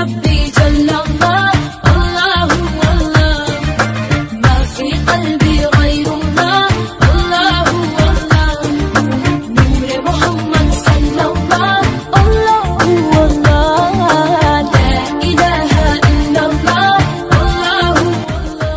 रब्बी जल्लल्लाह अल्लाहु अल्लाह मा फी क़ल्बी गैरुल्लाह अल्लाहु अल्लाह नूरे मोहम्मद सल्लल्लाह अल्लाहु अल्लाह ला इलाहा इल्लल्लाह अल्लाहु अल्लाह।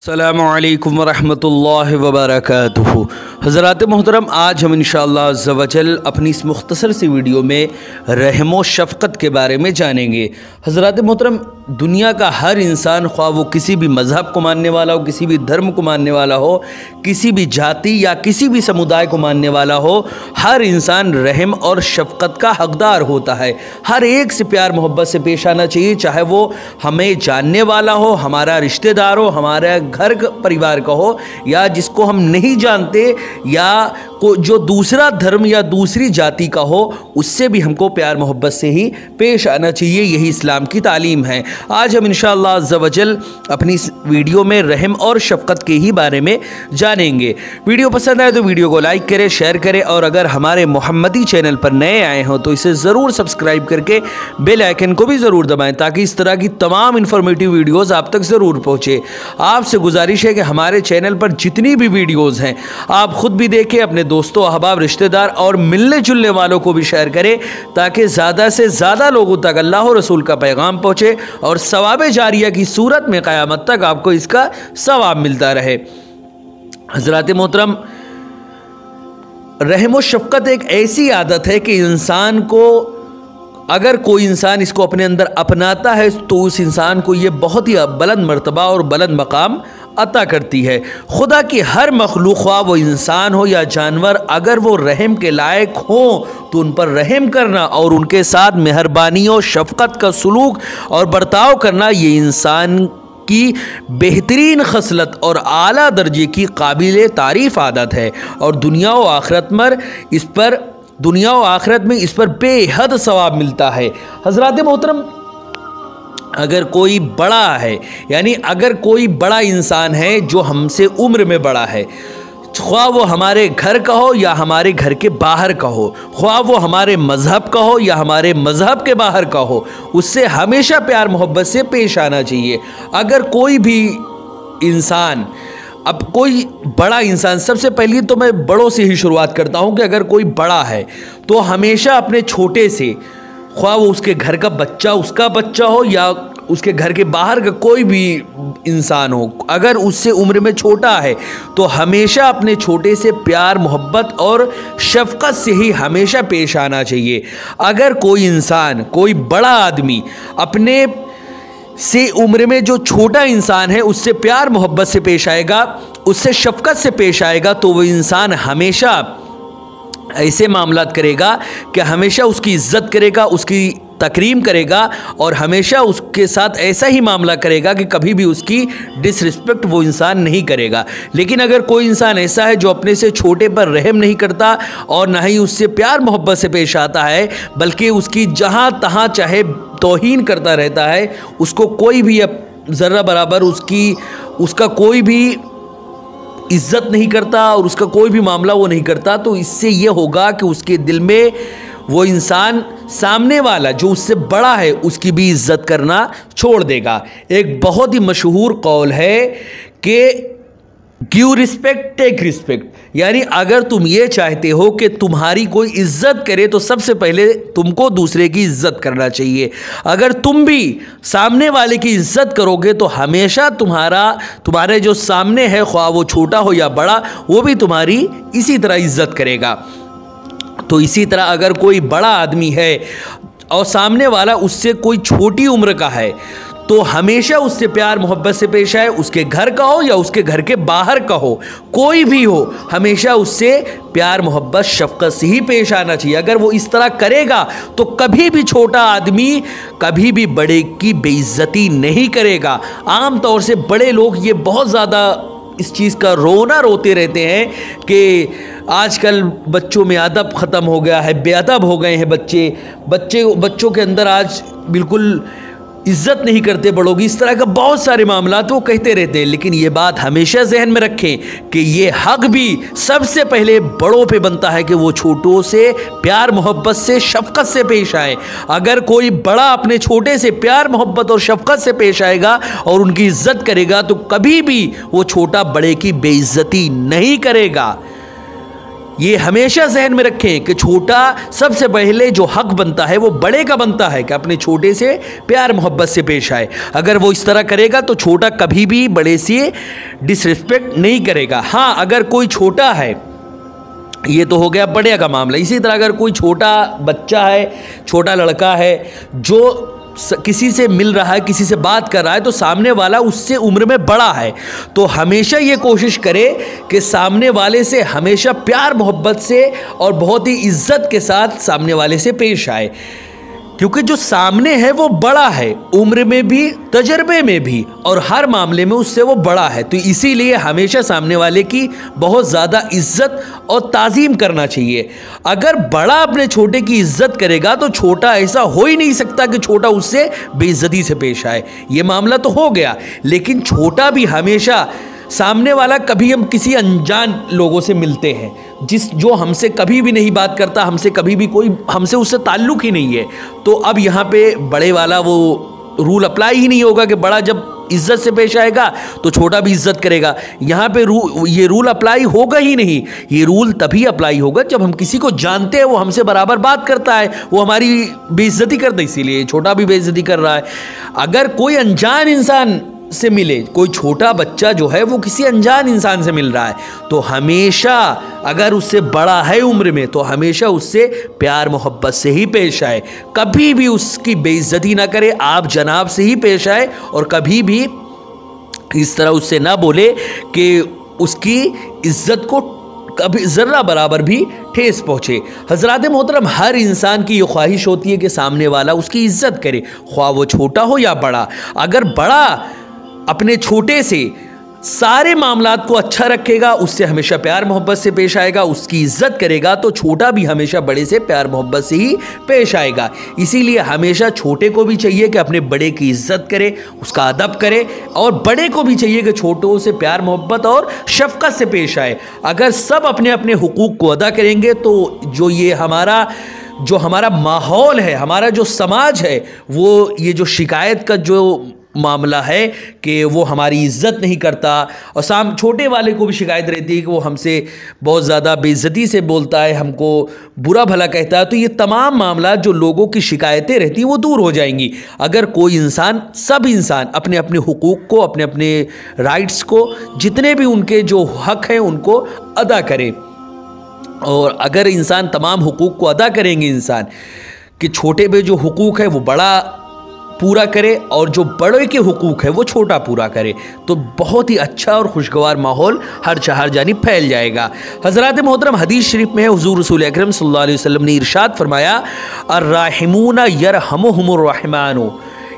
अस्सलामु अलैकुम वरहमतुल्लाहि वबरकातुहू। हज़रात मोहतरम, आज हम इंशाअल्लाह अज़्ज़ा वजल अपनी इस मुख्तसर सी वीडियो में रहम व शफ़क़त के बारे में जानेंगे। हज़रात मोहतरम, दुनिया का हर इंसान, ख्वाह वो किसी भी मज़हब को मानने वाला हो, किसी भी धर्म को मानने वाला हो, किसी भी जाति या किसी भी समुदाय को मानने वाला हो, हर इंसान रहम और शफ़क़त का हकदार होता है। हर एक से प्यार मोहब्बत से पेश आना चाहिए, चाहे वो हमें जानने वाला हो, हमारा रिश्तेदार हो, हमारा घर परिवार का हो, या जिसको हम नहीं जानते, या जो दूसरा धर्म या दूसरी जाति का हो, उससे भी हमको प्यार मोहब्बत से ही पेश आना चाहिए। यही इस्लाम की तालीम है। आज हम इंशाअल्लाह अज़्ज़ा वजल अपनी इस वीडियो में रहम और शफ़क़त के ही बारे में जानेंगे। वीडियो पसंद आए तो वीडियो को लाइक करें, शेयर करें, और अगर हमारे मोहम्मदी चैनल पर नए आए हों तो इसे ज़रूर सब्सक्राइब करके बेल आइकन को भी ज़रूर दबाएं, ताकि इस तरह की तमाम इन्फॉर्मेटिव वीडियोज़ आप तक ज़रूर पहुँचे। आपसे गुजारिश है कि हमारे चैनल पर जितनी भी वीडियोज़ हैं आप ख़ुद भी देखें, अपने दोस्तों, अहबाब, रिश्तेदार और मिलने जुलने वालों को भी शेयर करें, ताकि ज़्यादा से ज़्यादा लोगों तक अल्लाह और रसूल का पैगाम पहुँचे और सवाब जारिया की सूरत में क़यामत तक आपको इसका सवाब मिलता रहे। हज़रात मोहतरम, रहम व शफ़क़त एक ऐसी आदत है कि इंसान को, अगर कोई इंसान इसको अपने अंदर अपनाता है तो उस इंसान को ये बहुत ही बुलंद मर्तबा और बुलंद मकाम अता करती है। खुदा की हर मखलूक, ख्वाह वो इंसान हो या जानवर, अगर वो रहम के लायक हो तो उन पर रहम करना और उनके साथ मेहरबानी और शफ़क़त का सलूक और बर्ताव करना, ये इंसान की बेहतरीन खसलत और आला दर्जे की काबिल तारीफ़ आदत है, और दुनिया व आखिरत में इस पर बेहद सवाब मिलता है। हज़रात मोहतरम, अगर कोई बड़ा है, यानी अगर कोई बड़ा इंसान है जो हमसे उम्र में बड़ा है, ख्वाह वो हमारे घर का हो या हमारे घर के बाहर का हो, ख्वाह वो हमारे मज़हब का हो या हमारे मज़हब के बाहर का हो, उससे हमेशा प्यार मोहब्बत से पेश आना चाहिए। अगर कोई भी इंसान, अब कोई बड़ा इंसान, सबसे पहले तो मैं बड़ों से ही शुरुआत करता हूँ कि अगर कोई बड़ा है तो हमेशा अपने छोटे से, ख्वाह वो उसके घर का बच्चा, उसका बच्चा हो या उसके घर के बाहर का कोई भी इंसान हो, अगर उससे उम्र में छोटा है तो हमेशा अपने छोटे से प्यार मोहब्बत और शफ़क़त से ही हमेशा पेश आना चाहिए। अगर कोई इंसान, कोई बड़ा आदमी अपने से उम्र में जो छोटा इंसान है उससे प्यार मोहब्बत से पेश आएगा, उससे शफ़क़त से पेश आएगा, तो वो इंसान हमेशा ऐसे मामलात करेगा कि हमेशा उसकी इज़्ज़त करेगा, उसकी तकरीम करेगा, और हमेशा उसके साथ ऐसा ही मामला करेगा कि कभी भी उसकी डिसरिस्पेक्ट वो इंसान नहीं करेगा। लेकिन अगर कोई इंसान ऐसा है जो अपने से छोटे पर रहम नहीं करता और ना ही उससे प्यार मोहब्बत से पेश आता है, बल्कि उसकी जहाँ तहाँ चाहे तौहीन करता रहता है, उसको कोई भी ज़र्रा बराबर उसका कोई भी इज़्ज़त नहीं करता और उसका कोई भी मामला वो नहीं करता, तो इससे ये होगा कि उसके दिल में वो इंसान सामने वाला जो उससे बड़ा है उसकी भी इज़्ज़त करना छोड़ देगा। एक बहुत ही मशहूर कौल है कि गिव रिस्पेक्ट टेक रिस्पेक्ट, यानी अगर तुम ये चाहते हो कि तुम्हारी कोई इज़्ज़त करे तो सबसे पहले तुमको दूसरे की इज़्ज़त करना चाहिए। अगर तुम भी सामने वाले की इज़्ज़त करोगे तो हमेशा तुम्हारे जो सामने है, ख्वाह वो छोटा हो या बड़ा, वो भी तुम्हारी इसी तरह इज़्ज़त करेगा। तो इसी तरह अगर कोई बड़ा आदमी है और सामने वाला उससे कोई छोटी उम्र का है, तो हमेशा उससे प्यार मोहब्बत से पेश आए, उसके घर का हो या उसके घर के बाहर का हो, कोई भी हो, हमेशा उससे प्यार मोहब्बत शफ़क़त से ही पेश आना चाहिए। अगर वो इस तरह करेगा तो कभी भी छोटा आदमी कभी भी बड़े की बेइज्जती नहीं करेगा। आम तौर से बड़े लोग ये बहुत ज़्यादा इस चीज़ का रोते रहते हैं कि आजकल बच्चों में अदब ख़त्म हो गया है, बेअदब हो गए हैं बच्चों के अंदर आज बिल्कुल इज्जत नहीं करते बड़ों की, इस तरह का बहुत सारे मामला वो कहते रहते हैं। लेकिन ये बात हमेशा जहन में रखें कि ये हक भी सबसे पहले बड़ों पे बनता है कि वो छोटों से प्यार मोहब्बत से शफकत से पेश आए। अगर कोई बड़ा अपने छोटे से प्यार मोहब्बत और शफकत से पेश आएगा और उनकी इज्जत करेगा तो कभी भी वो छोटा बड़े की बेइज्जती नहीं करेगा। ये हमेशा जहन में रखें कि छोटा सबसे पहले जो हक बनता है वो बड़े का बनता है कि अपने छोटे से प्यार मोहब्बत से पेश आए। अगर वो इस तरह करेगा तो छोटा कभी भी बड़े से डिसरिस्पेक्ट नहीं करेगा। हाँ, अगर कोई छोटा है, ये तो हो गया बड़े का मामला। इसी तरह अगर कोई छोटा बच्चा है, छोटा लड़का है जो किसी से मिल रहा है, किसी से बात कर रहा है, तो सामने वाला उससे उम्र में बड़ा है, तो हमेशा ये कोशिश करे कि सामने वाले से हमेशा प्यार मोहब्बत से और बहुत ही इज्जत के साथ सामने वाले से पेश आए। क्योंकि जो सामने है वो बड़ा है, उम्र में भी, तजर्बे में भी, और हर मामले में उससे वो बड़ा है। तो इसीलिए हमेशा सामने वाले की बहुत ज़्यादा इज्जत और ताज़ीम करना चाहिए। अगर बड़ा अपने छोटे की इज्जत करेगा तो छोटा ऐसा हो ही नहीं सकता कि छोटा उससे बेइज्जती से पेश आए। ये मामला तो हो गया, लेकिन छोटा भी हमेशा सामने वाला, कभी हम किसी अनजान लोगों से मिलते हैं जो हमसे कभी भी नहीं बात करता, हमसे कभी भी कोई हमसे उससे ताल्लुक़ ही नहीं है, तो अब यहाँ पे बड़े वाला वो रूल अप्लाई ही नहीं होगा कि बड़ा जब इज्जत से पेश आएगा तो छोटा भी इज्जत करेगा। यहाँ पे ये रूल अप्लाई होगा ही नहीं। ये रूल तभी अप्लाई होगा जब हम किसी को जानते हैं, वो हमसे बराबर बात करता है, वो हमारी बेइज्जती करता है, इसीलिए छोटा भी बेइज्जती कर रहा है। अगर कोई अनजान इंसान से मिले, कोई छोटा बच्चा जो है वो किसी अनजान इंसान से मिल रहा है, तो हमेशा अगर उससे बड़ा है उम्र में तो हमेशा उससे प्यार मोहब्बत से ही पेश आए। कभी भी उसकी बेइज्जती ना करे, आप जनाब से ही पेश आए, और कभी भी इस तरह उससे ना बोले कि उसकी इज्जत को कभी ज़र्रा बराबर भी ठेस पहुँचे। हज़रात मोहतरम, हर इंसान की ये ख्वाहिश होती है कि सामने वाला उसकी इज्जत करे, ख्वाह वो छोटा हो या बड़ा। अगर बड़ा अपने छोटे से सारे मामलात को अच्छा रखेगा, उससे हमेशा प्यार मोहब्बत से पेश आएगा, उसकी इज्जत करेगा, तो छोटा भी हमेशा बड़े से प्यार मोहब्बत से ही पेश आएगा। इसीलिए हमेशा छोटे को भी चाहिए कि अपने बड़े की इज्जत करे, उसका अदब करे, और बड़े को भी चाहिए कि छोटों से प्यार मोहब्बत और शफकत से पेश आए। अगर सब अपने अपने हुकूक को अदा करेंगे तो जो हमारा माहौल है, हमारा जो समाज है, वो ये जो शिकायत का जो मामला है कि वो हमारी इज्जत नहीं करता, और छोटे वाले को भी शिकायत रहती है कि वो हमसे बहुत ज़्यादा बेइज्जती से बोलता है, हमको बुरा भला कहता है, तो ये तमाम मामला जो लोगों की शिकायतें रहती हैं वो दूर हो जाएंगी अगर कोई इंसान, सब इंसान अपने अपने हुकूक को, अपने अपने राइट्स को, जितने भी उनके जो हक हैं उनको अदा करे। और अगर इंसान तमाम हुकूक को अदा करेंगे, इंसान कि छोटे पे जो हुकूक है वो बड़ा पूरा करे और जो बड़े के हुकूक है वो छोटा पूरा करे, तो बहुत ही अच्छा और खुशगवार माहौल हर जानिब फैल जाएगा। हज़रात मोहतरम, हदीस शरीफ में है, हुज़ूर रसूल अकरम सल्लल्लाहु अलैहि वसल्लम ने इरशाद फरमाया, अर्राहिमूना यरहमुहुमुर रहमानु,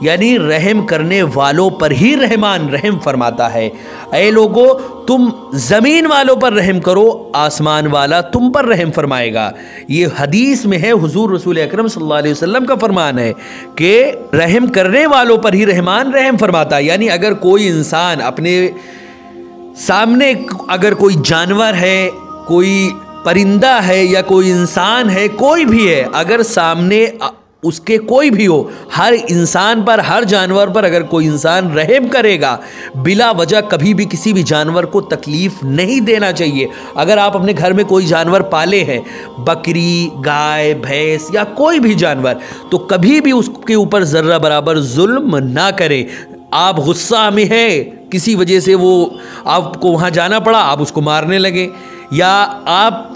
यानी रहम करने वालों पर ही रहमान रहम फरमाता है। ऐ लोगो, तुम ज़मीन वालों पर रहम करो, आसमान वाला तुम पर रहम फरमाएगा। ये हदीस में है, हुजूर रसूल अकरम सल्लल्लाहु अलैहि वसल्लम का फरमान है कि रहम करने वालों पर ही रहमान रहम फरमाता है। यानी अगर कोई इंसान अपने सामने, अगर कोई जानवर है, कोई परिंदा है, या कोई इंसान है, कोई भी है, अगर सामने उसके कोई भी हो, हर इंसान पर, हर जानवर पर अगर कोई इंसान रहम करेगा, बिला वजह कभी भी किसी भी जानवर को तकलीफ़ नहीं देना चाहिए। अगर आप अपने घर में कोई जानवर पाले हैं, बकरी, गाय, भैंस या कोई भी जानवर, तो कभी भी उसके ऊपर ज़र्रा बराबर जुल्म ना करें। आप गुस्सा में है, किसी वजह से वो आपको वहाँ जाना पड़ा, आप उसको मारने लगे, या आप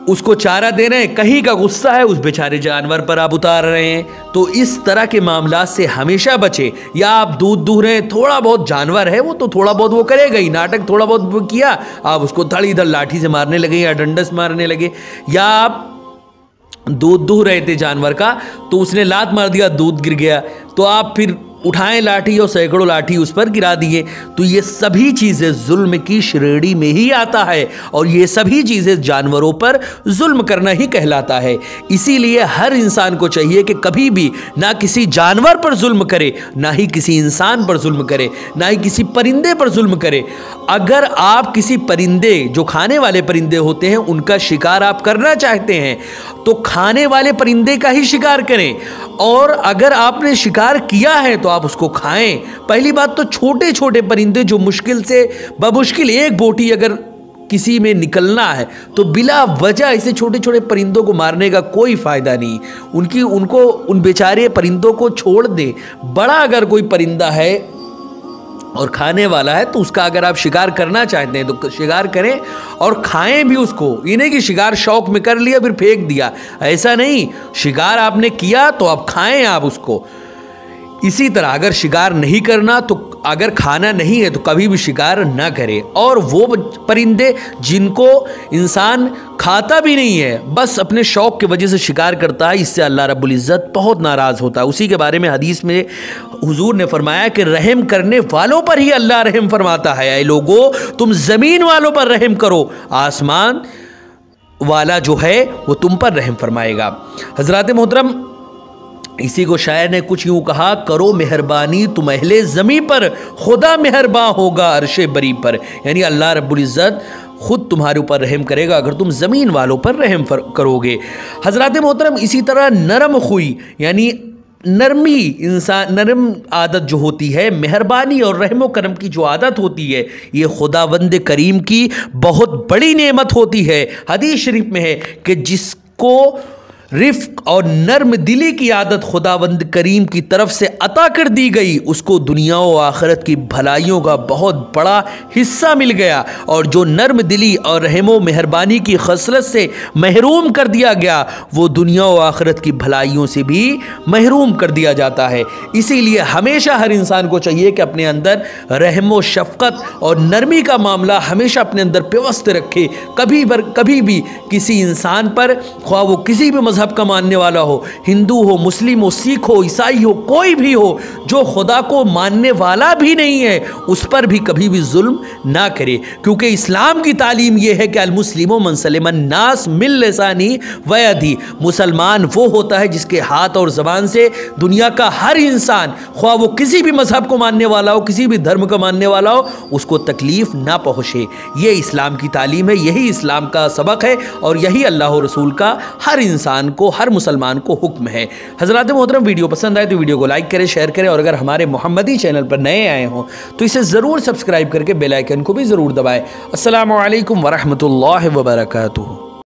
उसको चारा दे रहे हैं, कहीं का गुस्सा है उस बेचारे जानवर पर आप उतार रहे हैं, तो इस तरह के मामलात से हमेशा बचे। या आप दूध दूह रहे हैं, थोड़ा बहुत जानवर है वो तो थोड़ा बहुत वो करेगा ही, नाटक थोड़ा बहुत वो किया, आप उसको धड़ इधर लाठी से मारने लगे या डंडस मारने लगे। या आप दूध दूह रहे थे जानवर का, तो उसने लात मार दिया, दूध गिर गया, तो आप फिर उठाएं लाठी और सैकड़ों लाठी उस पर गिरा दिए। तो ये सभी चीज़ें जुल्म की श्रेणी में ही आता है और ये सभी चीज़ें जानवरों पर जुल्म करना ही कहलाता है। इसीलिए हर इंसान को चाहिए कि कभी भी ना किसी जानवर पर जुल्म करे, ना ही किसी इंसान पर जुल्म करे, ना ही किसी परिंदे पर जुल्म करे। अगर आप किसी परिंदे, जो खाने वाले परिंदे होते हैं, उनका शिकार आप करना चाहते हैं तो खाने वाले परिंदे का ही शिकार करें, और अगर आपने शिकार किया है तो आप उसको खाएं। पहली बात तो छोटे छोटे परिंदे जो मुश्किल से बमुश्किल एक बोटी अगर किसी में निकलना है तो बिला वजह ऐसे छोटे छोटे परिंदों को मारने का कोई फ़ायदा नहीं। उन बेचारे परिंदों को छोड़ दें। बड़ा अगर कोई परिंदा है और खाने वाला है तो उसका अगर आप शिकार करना चाहते हैं तो शिकार करें और खाएं भी उसको। ये नहीं कि शिकार शौक में कर लिया फिर फेंक दिया, ऐसा नहीं। शिकार आपने किया तो आप खाएं आप उसको। इसी तरह अगर शिकार नहीं करना तो अगर खाना नहीं है तो कभी भी शिकार ना करें। और वो परिंदे जिनको इंसान खाता भी नहीं है, बस अपने शौक की वजह से शिकार करता है, इससे अल्लाह रब्बुल इज़्ज़त बहुत नाराज़ होता है। उसी के बारे में हदीस में हुजूर ने फरमाया कि रहम करने वालों पर ही अल्लाह रहम फरमाता है। ऐ लोगों, तुम ज़मीन वालों पर रहम करो, आसमान वाला जो है वो तुम पर रहम फरमाएगा। हज़रात मोहतरम, इसी को शायर ने कुछ यूं कहा, करो मेहरबानी तुम अहले ज़मी पर, खुदा मेहरबान होगा अर्शे बरी पर। यानी अल्लाह रब्बुल इज़्ज़त खुद तुम्हारे ऊपर रहम करेगा अगर तुम ज़मीन वालों पर रहम करोगे। हज़रात मोहतरम, इसी तरह नरम खुई यानी नरमी, इंसान नरम आदत जो होती है, मेहरबानी और रहम करम की जो आदत होती है, ये खुदावंद करीम की बहुत बड़ी नेमत होती है। हदीस शरीफ में है कि जिसको रिफ्क और नर्म दिली की आदत खुदावंद करीम की तरफ से अता कर दी गई, उसको दुनिया और आखिरत की भलाइयों का बहुत बड़ा हिस्सा मिल गया। और जो नर्म दिली और रहमो मेहरबानी की खसलत से महरूम कर दिया गया, वो दुनिया और आखिरत की भलाइयों से भी महरूम कर दिया जाता है। इसीलिए हमेशा हर इंसान को चाहिए कि अपने अंदर रहमो शफ़क़त और नरमी का मामला हमेशा अपने अंदर पेवस्त रखे। कभी भी किसी इंसान पर, ख्वाह वो किसी भी मजहब का मानने वाला हो, हिंदू हो, मुस्लिम हो, सिख हो, ईसाई हो, कोई भी हो, जो खुदा को मानने वाला भी नहीं है, उस पर भी कभी भी जुल्म ना करे। क्योंकि इस्लाम की तालीम यह है कि अल मुस्लिमो मन सलिमन नास मिन लिसानी व यदी। मुसलमान वो होता है जिसके हाथ और ज़बान से दुनिया का हर इंसान, ख्वाह वो किसी भी मजहब को मानने वाला हो, किसी भी धर्म को मानने वाला हो, उसको तकलीफ ना पहुँचे। ये इस्लाम की तालीम है, यही इस्लाम का सबक है और यही अल्लाह रसूल का हर इंसान को, हर मुसलमान को हुक्म है। हज़रात मोहतरम, वीडियो पसंद आए तो वीडियो को लाइक करें, शेयर करें, और अगर हमारे मोहम्मदी चैनल पर नए आए हों तो इसे ज़रूर सब्सक्राइब करके बेल आइकन को भी ज़रूर दबाएं। अस्सलामु अलैकुम वरहमतुल्लाहि वबरकातुहू।